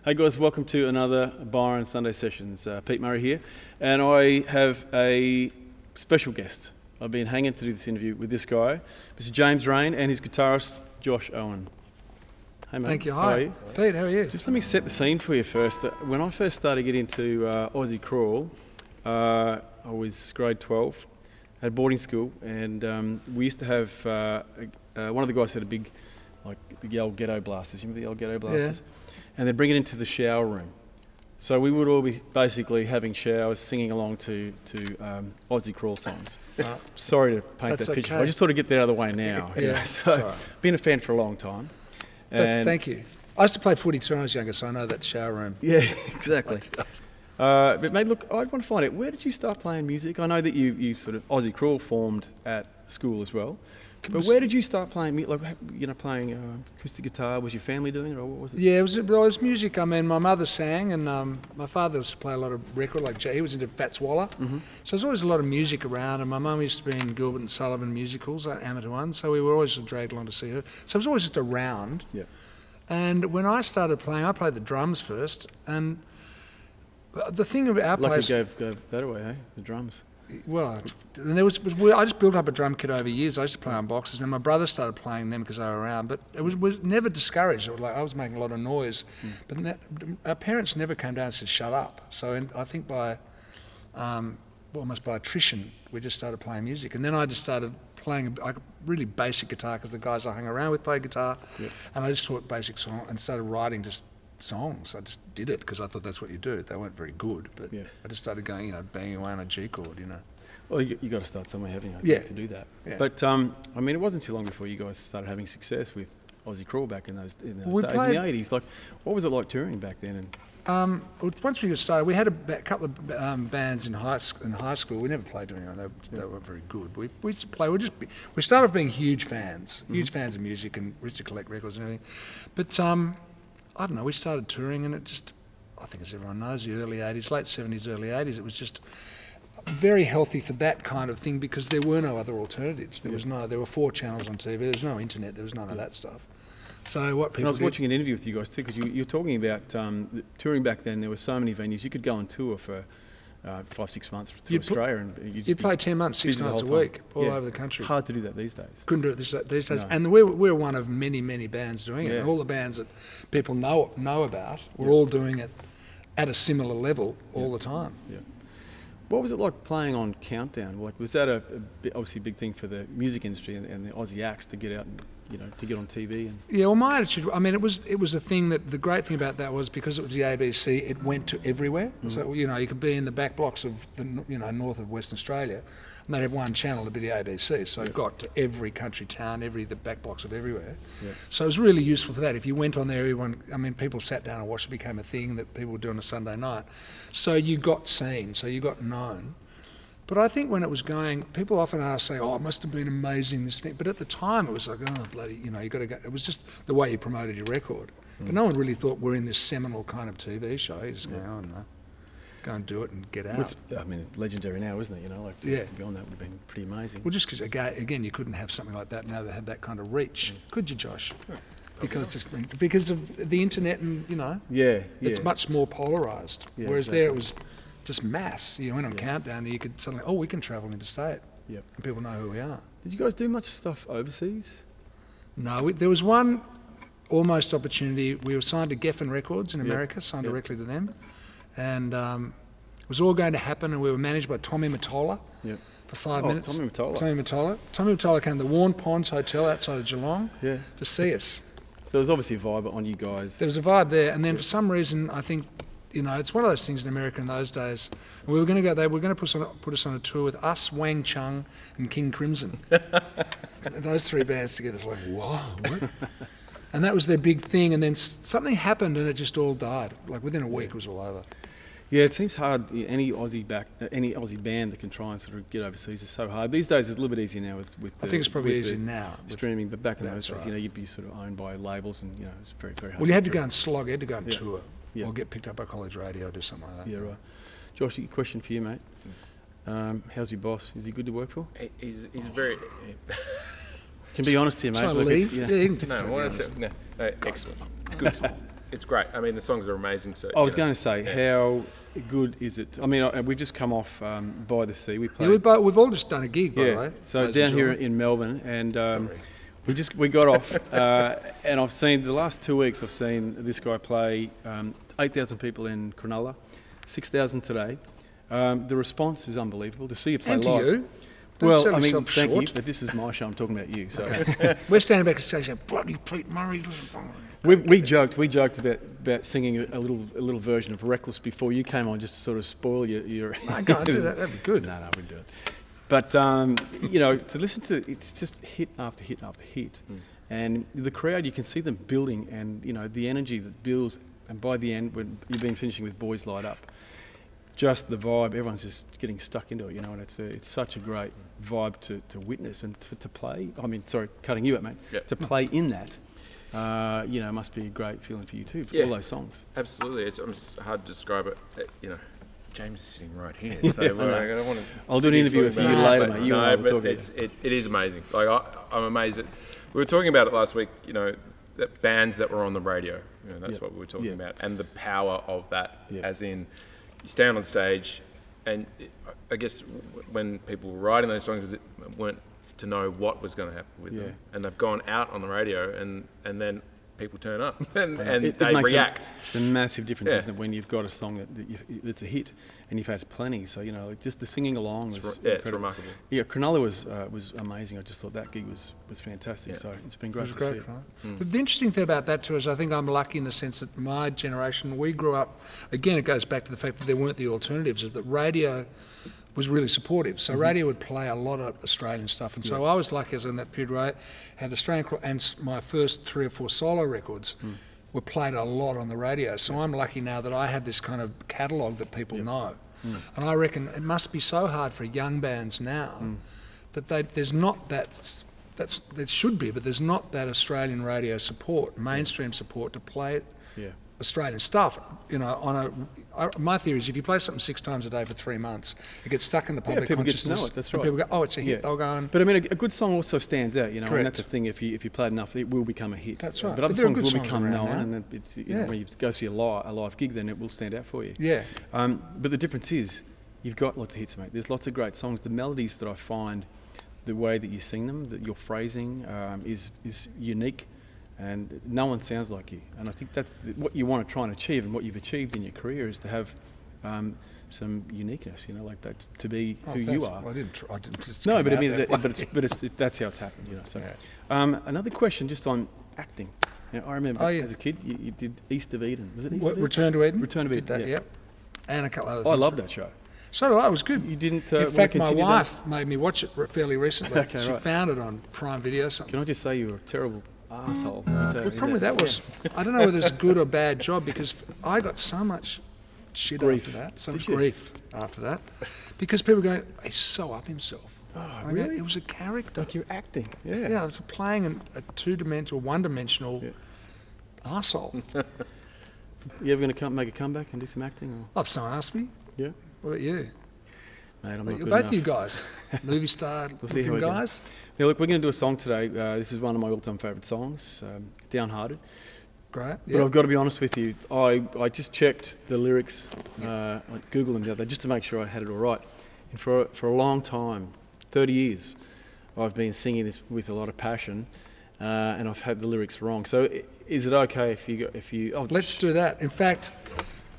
Hey guys, welcome to another Byron Sunday Sessions. Pete Murray here, and I have a special guest. I've been hanging to do this interview with this guy, Mr. James Raine, and his guitarist, Josh Owen. Hey mate. Thank you. Hi. How are you? Pete, how are you? Just let me set the scene for you first. When I first started getting into Aussie crawl, I was grade 12, at boarding school, and we used to have, one of the guys had a big, like the old ghetto blasters. You remember the old ghetto blasters? Yeah. And they'd bring it into the shower room. So we would all be basically having showers, singing along to Aussie crawl songs. Sorry to paint that picture. Okay. I just thought I'd get that out of the way now. Yeah. So, right. Been a fan for a long time. Thank you. I used to play footy too when I was younger, so I know that shower room. Yeah, exactly. But mate, look, I'd want to find out, where did you start playing music? I know that you sort of, Aussie crawl formed at school as well. But where did you start playing music? Like, you know, playing acoustic guitar? Was your family doing it, or what was it? Yeah, it was music. I mean, my mother sang, and my father used to play a lot of record. Like he was into Fats Waller, so there's always a lot of music around. And my mum used to be in Gilbert and Sullivan musicals, amateur ones. So we were always dragged along to see her. So it was always just around. Yeah. And when I started playing, I played the drums first. And the thing about our place, Lucky gave that away, eh? The drums. Well, and I just built up a drum kit over years. I used to play on boxes, and then my brother started playing them because they were around. But it was never discouraged. It was like I was making a lot of noise, but our parents never came down and said shut up. So I think by almost by attrition, we just started playing music, and then I just started playing a really basic guitar because the guys I hung around with played guitar, and I just taught basic song and started writing just songs. I just did it because I thought that's what you do. They weren't very good, but I just started going, you know, banging away on a G chord, you know. Well, you got to start somewhere, haven't you? To do that. Yeah. But I mean, it wasn't too long before you guys started having success with Aussie crawl back in those days, in the 80s. Like, what was it like touring back then? And once we got started, we had a couple of bands in high school. We never played to anyone. They weren't very good. We used to play. We started off being huge fans of music, and we used to collect records and everything. But I don't know, we started touring, and it just, I think as everyone knows, the early 80s, late 70s, early 80s, it was just very healthy for that kind of thing because there were no other alternatives. There were 4 channels on TV, there was no internet, there was none of that stuff. So what people And I was watching an interview with you guys too, because you were talking about touring back then. There were so many venues. You could go on tour for 5-6 months through Australia, and you'd play 10 months, 6 nights a week, all over the country. Hard to do that these days. Couldn't do it these days. No. And we're one of many bands doing it. And all the bands that people know about, we're all doing it at a similar level all the time. Yeah. What was it like playing on Countdown? Like, was that obviously a big thing for the music industry and the Aussie acts to get out and, you know, to get on TV? And yeah, well, my attitude, I mean, it was a thing that the great thing about that was because it was the ABC, it went to everywhere. So, you know, you could be in the back blocks of the, you know, north of Western Australia, and they'd have one channel to be the ABC. So it got to every country town, the back blocks of everywhere. Yeah. So it was really useful for that. If you went on there, people sat down and watched. It became a thing that people would do on a Sunday night. So you got seen, so you got known. But I think when it was going, people often say, "Oh, it must have been amazing, this thing." But at the time, it was like, "Oh, bloody, you know, you got to go." It was just the way you promoted your record. But no one really thought we're in this seminal kind of TV show. You just go, "Oh no, go and do it and get out." I mean, legendary now, isn't it? You know, like to be on that would have been pretty amazing. Well, just because again, you couldn't have something like that now that had that kind of reach, could you, Josh? Because of the internet, and you know, it's much more polarised. Whereas there it was just mass. You went on Countdown, and you could suddenly, we can travel interstate, and people know who we are. Did you guys do much stuff overseas? No, there was one almost opportunity. We were signed to Geffen Records in America, signed directly to them, and it was all going to happen. And we were managed by Tommy Mottola for 5 minutes. Tommy Mottola came to the Warren Ponds Hotel outside of Geelong to see us. So there was obviously a vibe on you guys. There was a vibe there, and then for some reason, I think, you know, it's one of those things in America in those days. We were going to go. They were going to put us on a tour with us, Wang Chung, and King Crimson. Those 3 bands together. It's like, whoa, what? And that was their big thing. And then something happened, and it just all died. Like within a week, it was all over. Yeah, it seems hard. Any Aussie band that can try and sort of get overseas is so hard. These days, it's a little bit easier now with I think it's probably easier now streaming. But back in those days, you know, you'd be sort of owned by labels, and you know, it's very hard. Well, you had to go and slog. You had to go and tour. Or get picked up by college radio or do something like that. Yeah, right. Josh, a question for you, mate. How's your boss? Is he good to work for? He's very... Can be honest here, mate. Leave? No, excellent. It's good. it's great. I mean, the songs are amazing. So I was going to say, how good is it? I mean, we've just come off By the Sea. We played. Yeah, we've all just done a gig, by the way. So ladies down and here gentlemen. in Melbourne, and we got off, and I've seen the last 2 weeks. I've seen this guy play 8,000 people in Cronulla, 6,000 today. The response is unbelievable to see you play And to live. you. Don't Well, sell I mean, yourself thank you, short. but this is my show. I'm talking about you. So We're standing back at the stage saying, bloody Pete Murray. we joked about singing a little version of Reckless before you came on, just to sort of spoil your. No, go on, do that. That'd be good. No, we do it. But you know, to listen to it's just hit after hit after hit, and the crowd, you can see them building, and you know the energy that builds, and by the end, when you've been finishing with Boys Light Up, just the vibe, everyone's just getting stuck into it, you know, and it's such a great vibe to witness and to play. I mean, sorry, cutting you out, mate. Yep. To play in that, you know, must be a great feeling for you too, for Yeah. all those songs. Absolutely, it's hard to describe it. You know, James is sitting right here, so Yeah, I know. I don't want to. I'll do an interview with you later, mate. You and I will but talk about it is amazing. Like I'm amazed at. We were talking about it last week. You know, that bands that were on the radio. You know, that's Yep. what we were talking Yeah. about, and the power of that. Yeah. As in, you stand on stage, and I guess when people were writing those songs, it weren't to know what was going to happen with Yeah. them, and they've gone out on the radio, and then people turn up and It they makes react. It's a massive difference, Yeah. isn't it, when you've got a song that's a hit, and you've had plenty. So you know, like just the singing along was It's incredible. remarkable. Yeah, Cronulla was amazing. I just thought that gig was fantastic. Yeah. So it's been great It to was see. great, It. right? But the interesting thing about that too is I think I'm lucky in the sense that my generation, we grew up, again, it goes back to the fact that there weren't the alternatives, that radio was really supportive. So radio would play a lot of Australian stuff. And so I was lucky as in that period where I had Australian, and my first 3 or 4 solo records were played a lot on the radio. So I'm lucky now that I have this kind of catalogue that people know. And I reckon it must be so hard for young bands now that there's not there should be, but there's not that Australian radio support, mainstream support to play Yeah. Australian stuff. You know, my theory is if you play something 6 times a day for 3 months, it gets stuck in the public people get to know consciousness. it, that's and right. people go, oh, it's a hit. Yeah. They'll go on. But I mean, a good song also stands out, you know, Correct. and that's the thing. If you play enough, it will become a hit. That's right. But other But there are songs good will songs become around known, now. and then it's, you Yeah. know, when you go see a live gig, then it will stand out for you. Yeah. But the difference is, you've got lots of hits, mate. There's lots of great songs. The melodies that I find, the way that you sing them, that your phrasing is unique, and no one sounds like you. And I think that's what you want to try and achieve, and what you've achieved in your career is to have some uniqueness, you know, like that, to be who you thanks. are. Well, I didn't just No, come but I out mean, that way. that's how it's happened, you know. So, Yeah. another question just on acting. Now, I remember Oh, yeah. as a kid, you did East of Eden. Was it East of Eden? Return to Eden. Return to Did Eden, that, yeah. Yep. And a couple other I things. love that show. So did I. It was good. You didn't. In wanna fact, my continue that? wife made me watch it fairly recently. Okay, she right. found it on Prime Video or something. Can I just say you were a terrible arsehole? The problem with that was, I don't know whether it's a good or bad job, because I got so much shit Grief. after that, so Did much you? grief after that, because people go, he's so up himself. Oh, I go, really? it was a character. Like you're acting. Yeah. Yeah, I was playing a two-dimensional, one-dimensional Yeah. arsehole. You ever going to make a comeback and do some acting? Or? Oh, if someone asked me, Yeah. what about you? Mate, I'm But not you're good both enough. you guys, movie star We'll see how looking we go. guys. Now, look, we're going to do a song today. This is one of my all-time favourite songs, Downhearted. Great. But I've got to be honest with you. I just checked the lyrics, I Googled them the other day just to make sure I had it all right. And for a long time, 30 years, I've been singing this with a lot of passion, and I've had the lyrics wrong. So is it okay if you? Oh, Let's do that. In fact,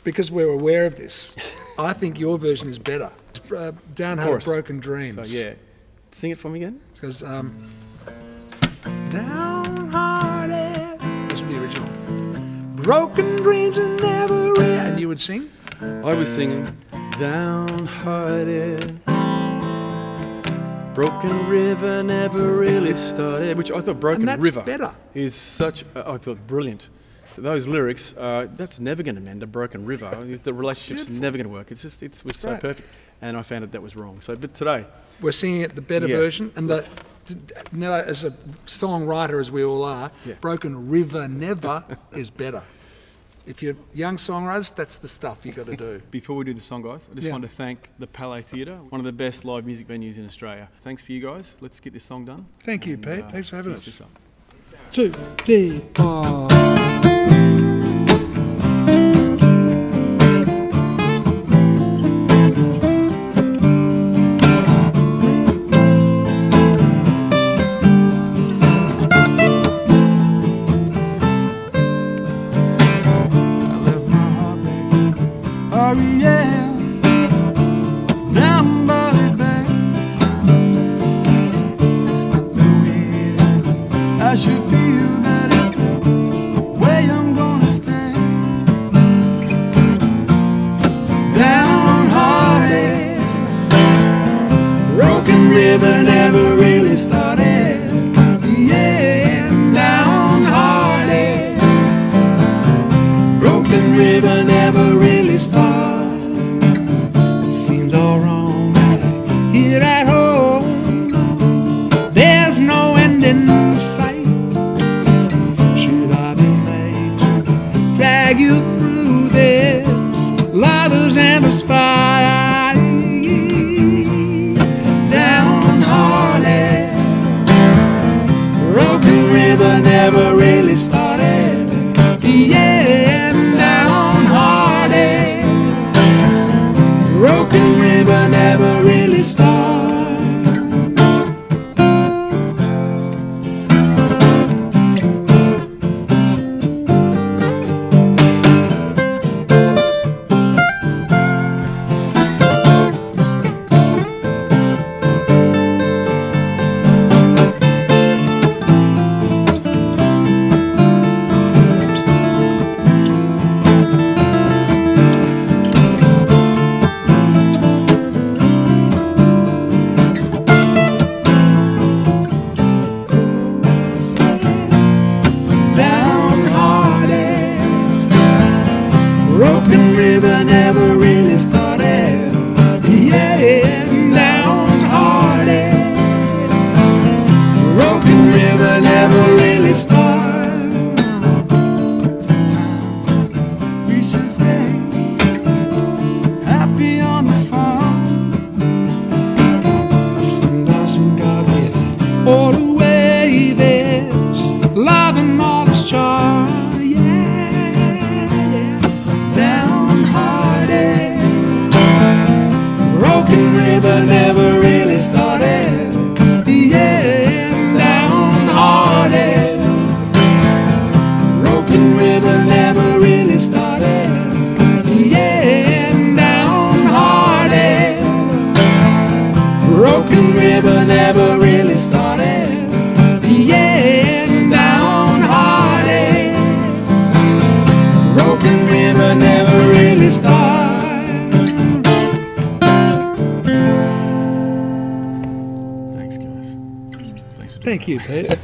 because we're aware of this, I think your version is better. Downhearted Chorus. Broken Dreams. So yeah, sing it for me again. It goes, downhearted. That's the original. Broken dreams and never end. And you would sing? I was singing downhearted. Broken River never really started, which I thought Broken And that's River better. is such, I thought, brilliant. So those lyrics, that's never going to mend a broken river. The relationship's beautiful. never going to work. It's just, it was so great. perfect. And I found that was wrong. So, but today, We're singing it the better Yeah. version. And now, as a songwriter, as we all are, Yeah. Broken River Never is better. If you're young songwriters, that's the stuff you got to do. before we do the song, guys, I just Yeah. want to thank the Palais Theatre, one of the best live music venues in Australia. Thanks for you guys. Let's get this song done. Thank you, And, Pete. Thanks for having finish us. this up. 2, D, River never really started. Yeah, downhearted. Broken River never really started. It seems all wrong here at home. There's no end in sight. Should I be made to drag you through this lover's endless fight? Downhearted. Broken River never really started. Yeah, downhearted. Broken River never really started. Broken River never really started. Yeah, downhearted. Broken River never really started. We should stay happy on the farm. Sometimes God get all the way there's love and all its charm. Broken River never really started. Yeah, downhearted. Broken River never really started. Yeah, downhearted. Broken River never really started. Yeah, downhearted. Broken River never really started. Thank you, Pete.